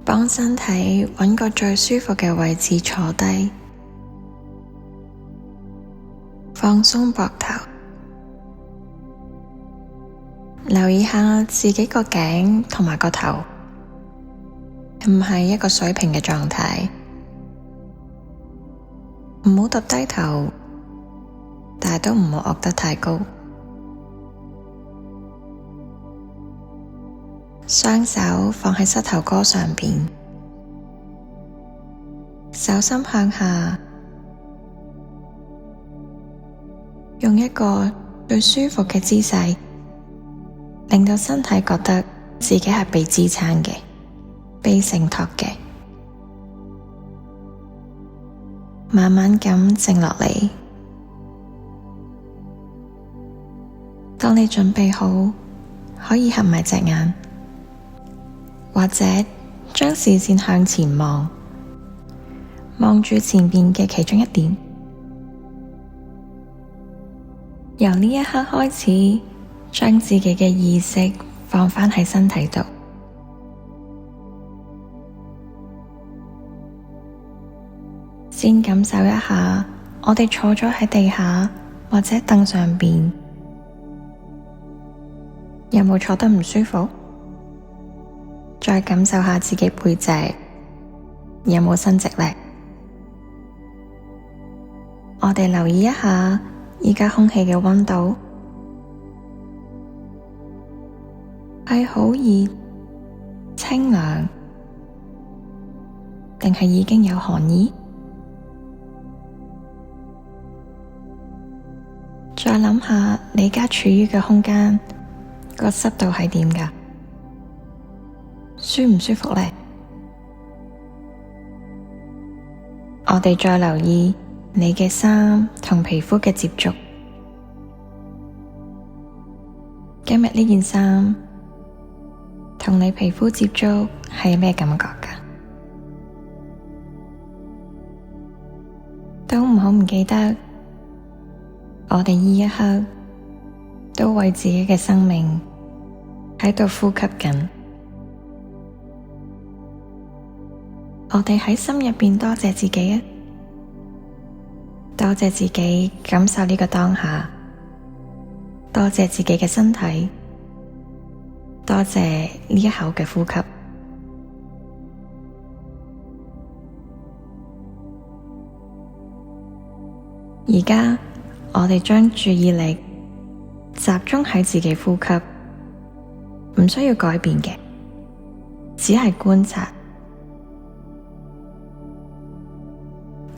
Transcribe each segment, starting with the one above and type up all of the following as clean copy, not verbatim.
幫身體揾個最舒服嘅位置坐低，放鬆膊頭，留意下自己個頸同埋個頭，唔係一個水平嘅狀態，唔好耷低頭，但係都唔好昂得太高。雙手放喺膝頭哥上邊，手心向下，用一個最舒服嘅姿勢，令到身體覺得自己係被支撐嘅，被承托嘅。慢慢咁靜落嚟。當你準備好，可以合埋隻眼，或者將視線向前望，望住前邊嘅其中一點。由呢一刻開始，將自己嘅意識放返喺身體度，先感受一下我哋坐咗喺地下或者凳上邊，有冇坐得唔舒服？再感受下自己背脊有冇伸直咧。我哋留意一下而家空氣嘅溫度，係好熱、清涼，定係已經有寒意？再諗下你而家處於嘅空間個濕度係點㗎？舒唔舒服呢？我哋再留意你嘅衫同皮膚嘅接觸。今日呢件衫同你皮膚接觸係咩感覺㗎？都唔好唔記得，我哋呢一刻都為自己嘅生命喺度呼吸緊。我哋喺心入邊多謝自己啊！多謝自己感受呢個當下，多謝自己嘅身體，多謝呢一口嘅呼吸。而家我哋將注意力集中喺自己呼吸，唔需要改變嘅，只係觀察。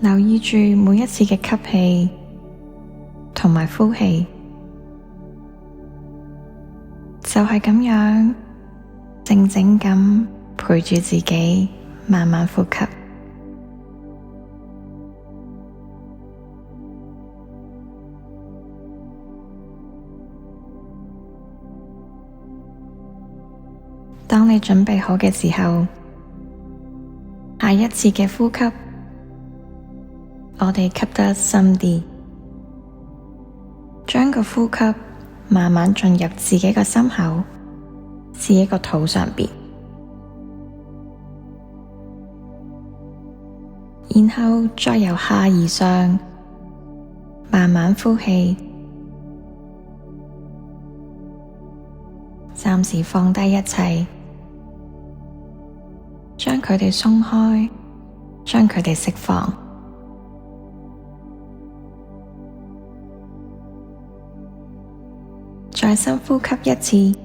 留意住每一次嘅吸氣同埋呼氣，就係咁樣靜靜咁陪住自己慢慢呼吸。當你準備好嘅時候，下一次嘅呼吸，我哋吸得深啲，將個呼吸慢慢進入自己個心口，自己個肚上邊，然後再由下而上，慢慢呼氣，暫時放低一切，將佢哋鬆開，將佢哋釋放。再深呼吸一次，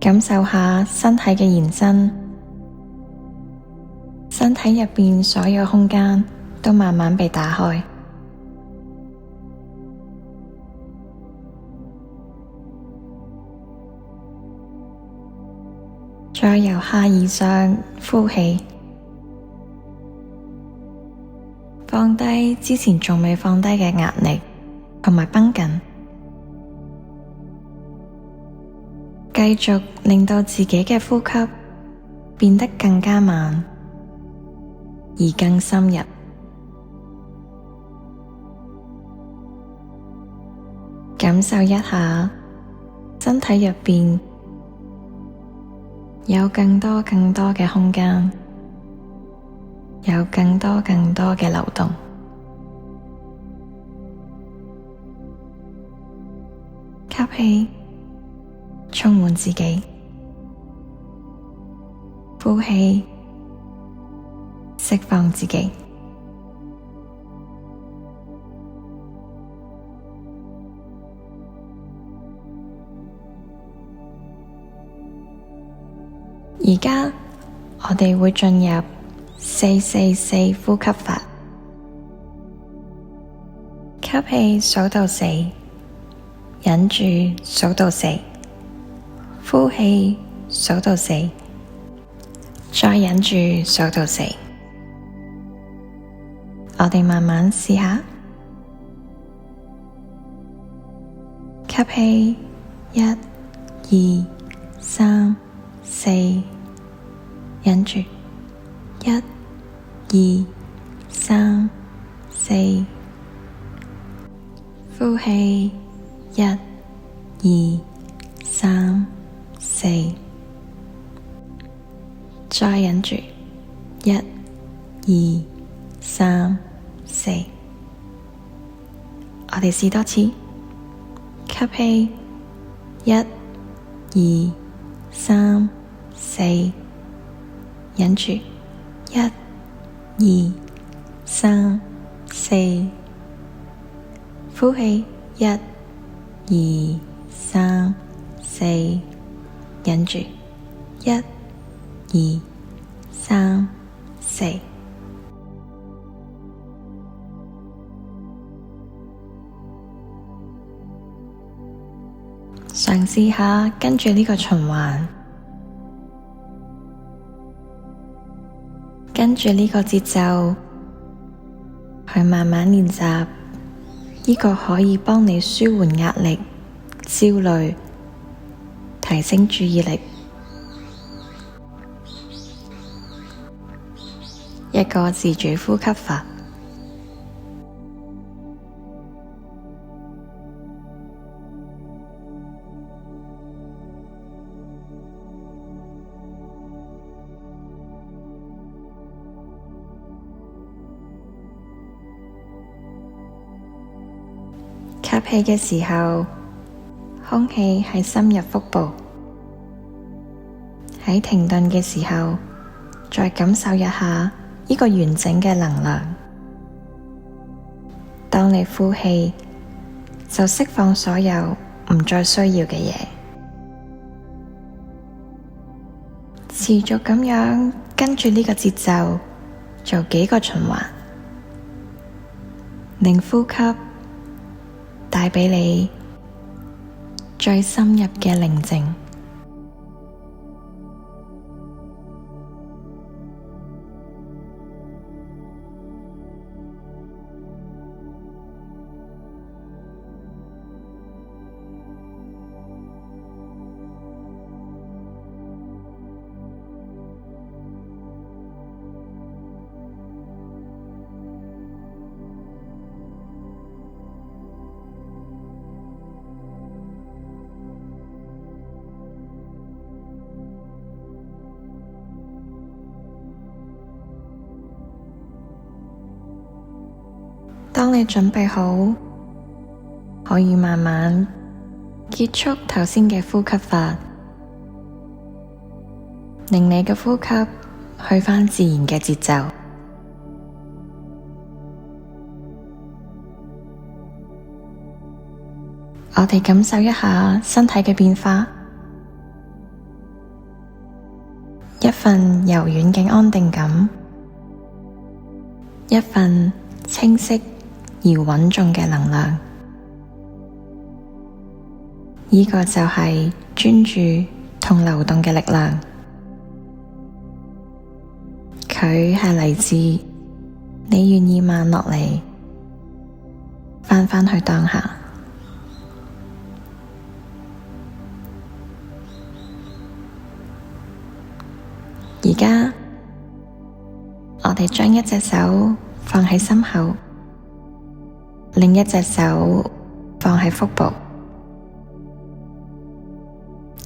感受下身體嘅延伸，身體入邊所有空間都慢慢被打開。再由下而上呼氣，放低之前仲未放低嘅壓力同埋繃緊，繼續令到自己嘅呼吸變得更加慢而更深入。感受一下身體入邊有更多嘅空間，有更多嘅流動。吸氣，充滿自己；呼氣，釋放自己。而家我哋會進入444呼吸法，吸氣數到4，忍住數到4，呼氣數到4，再忍住數到4。我哋慢慢試下，吸氣1、2、3、4，忍住1、2、3、4，呼氣1、2、3、4，再忍住1、2、3、4。我哋試多次，吸氣1、2、3、4，忍住1、2、3、4，呼氣1、2、3、4，忍住1、2、3、4。嘗試下跟住呢個循環，跟住呢個節奏去慢慢練習呢個可以幫你舒緩壓力、焦慮、提升注意力一個自主呼吸法。吸氣嘅時候，空氣係深入腹部；喺停頓嘅時候，再感受一下呢個完整嘅能量。當你呼氣，就釋放所有唔再需要嘅嘢。持續咁樣跟住呢個節奏，做幾個循環，令呼吸帶畀你最深入嘅寧靜。當你準備好，可以慢慢結束頭先嘅呼吸法，令你嘅呼吸去返自然嘅節奏。我哋感受一下身體嘅變化，一份柔軟嘅安定感，一份清晰而穩重嘅能量，呢個就係專注同流動嘅力量。佢係嚟自你願意慢落嚟，返去當下。而家我哋將一隻手放喺心口，另一隻手放喺腹部，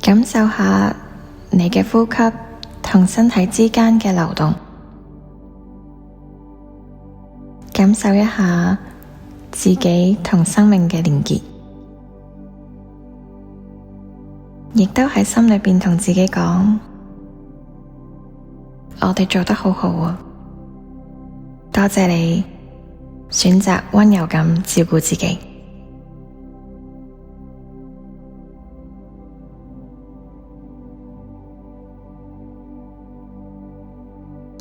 感受下你嘅呼吸同身體之間嘅流動，感受一下自己同生命嘅連結，亦都喺心裏邊同自己講：我哋做得好好啊！多謝你選擇溫柔咁照顧自己。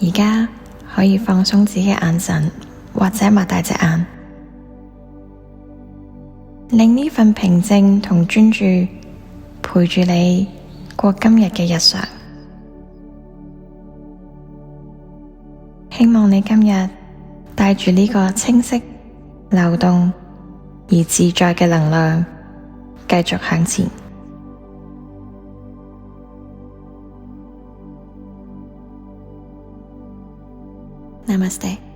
而家可以放鬆自己嘅眼神，或者擘大隻眼，令呢份平靜同專注陪住你過今日嘅日常。希望你今日帶住呢個清晰、流動而自在嘅能量，繼續向前。Namaste。